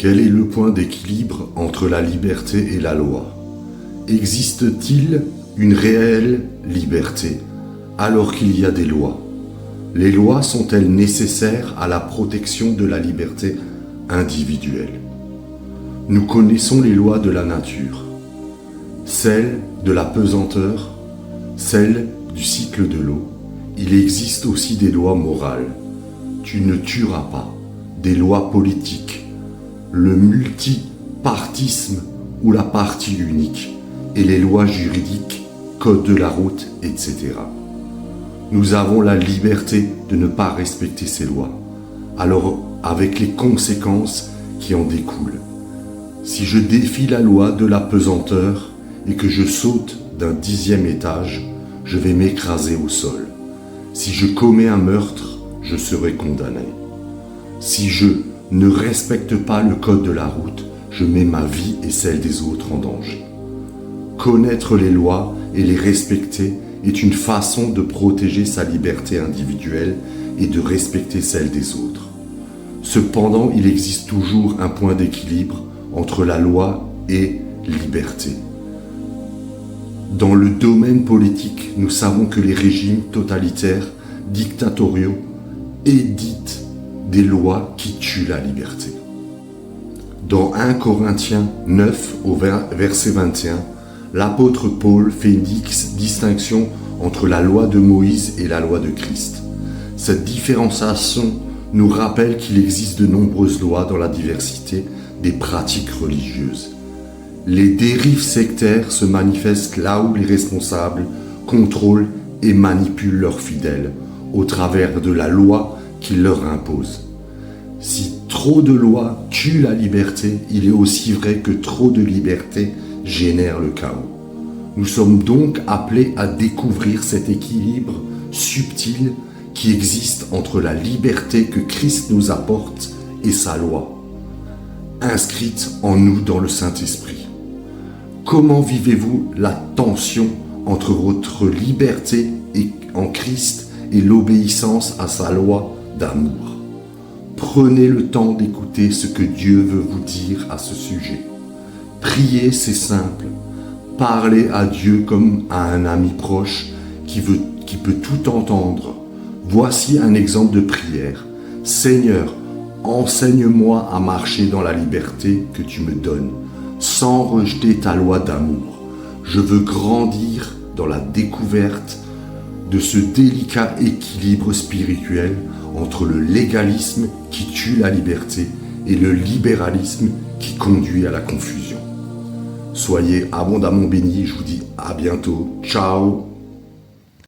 Quel est le point d'équilibre entre la liberté et la loi? Existe-t-il une réelle liberté alors qu'il y a des lois? Les lois sont-elles nécessaires à la protection de la liberté individuelle? Nous connaissons les lois de la nature, celles de la pesanteur, celles du cycle de l'eau. Il existe aussi des lois morales. Tu ne tueras pas, des lois politiques, le multipartisme ou la partie unique, et les lois juridiques, code de la route, etc. Nous avons la liberté de ne pas respecter ces lois, alors avec les conséquences qui en découlent. Si je défie la loi de la pesanteur et que je saute d'un 10e étage, je vais m'écraser au sol. Si je commets un meurtre, je serai condamné. Si je ne respecte pas le code de la route, je mets ma vie et celle des autres en danger. Connaître les lois et les respecter est une façon de protéger sa liberté individuelle et de respecter celle des autres. Cependant, il existe toujours un point d'équilibre entre la loi et liberté. Dans le domaine politique, nous savons que les régimes totalitaires, dictatoriaux, éditent des lois qui tuent la liberté. Dans 1 Corinthiens 9 au verset 21, l'apôtre Paul fait une distinction entre la loi de Moïse et la loi de Christ. Cette différenciation nous rappelle qu'il existe de nombreuses lois dans la diversité des pratiques religieuses. Les dérives sectaires se manifestent là où les responsables contrôlent et manipulent leurs fidèles au travers de la loi qu'ils leur imposent. Si trop de lois tuent la liberté, il est aussi vrai que trop de liberté génère le chaos. Nous sommes donc appelés à découvrir cet équilibre subtil qui existe entre la liberté que Christ nous apporte et sa loi, inscrite en nous dans le Saint-Esprit. Comment vivez-vous la tension entre votre liberté en Christ et l'obéissance à sa loi d'amour? Prenez le temps d'écouter ce que Dieu veut vous dire à ce sujet. Prier, c'est simple. Parlez à Dieu comme à un ami proche qui peut tout entendre. Voici un exemple de prière. Seigneur, enseigne-moi à marcher dans la liberté que tu me donnes, sans rejeter ta loi d'amour. Je veux grandir dans la découverte de ce délicat équilibre spirituel entre le légalisme qui tue la liberté et le libéralisme qui conduit à la confusion. Soyez abondamment bénis, je vous dis à bientôt. Ciao!